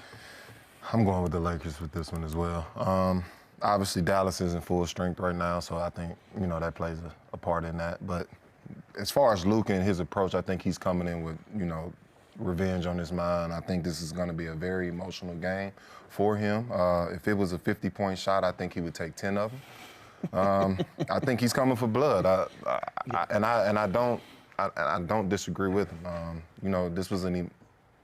I'm going with the Lakers with this one as well. Obviously, Dallas is in full strength right now, so I think, you know, that plays a part in that. But as far as LUKA and his approach, I think he's coming in with, you know, revenge on his mind. I think this is going to be a very emotional game for him. If it was a 50-point shot, I think he would take 10 of them. I think he's coming for blood. I don't disagree with him. You know, this was an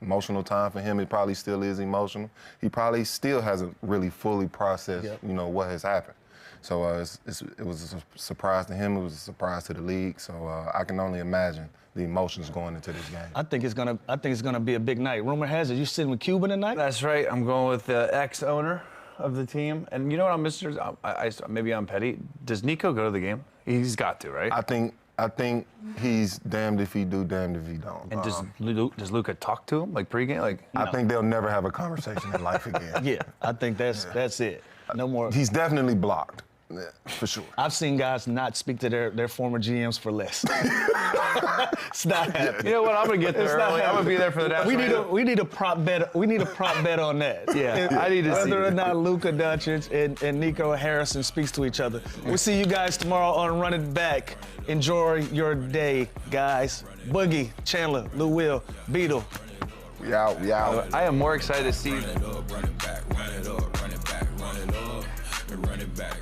emotional time for him. It probably still is emotional. He probably still hasn't really fully processed, you know, what has happened. So it was a surprise to him. It was a surprise to the league. So I can only imagine the emotions going into this game. I think it's gonna be a big night. Rumor has it you sitting with Cuban tonight? That's right. I'm going with the ex-owner of the team. And you know what I'm missing? Maybe I'm petty. Does Nico go to the game? He's got to, right? I think he's damned if he do, damned if he don't. And does LUKA talk to him like pregame? Like I think they'll never have a conversation in life again. Yeah, I think that's it. No more. He's definitely blocked. Yeah, for sure. I've seen guys not speak to their former GMs for less. It's not happening. You know what? I'm gonna get there early. I'm gonna be there for the national. We need a prop bet. We need a prop bet on that. Yeah, I need to see whether or not LUKA Doncic and Nico Harrison speaks to each other. We'll see you guys tomorrow on Run It Back. Enjoy your day, guys. Boogie, Chandler, Lou Will, Beadle. We out. I am more excited to see. Run it up, run it back, run it up, run it back, run it up, and run it back.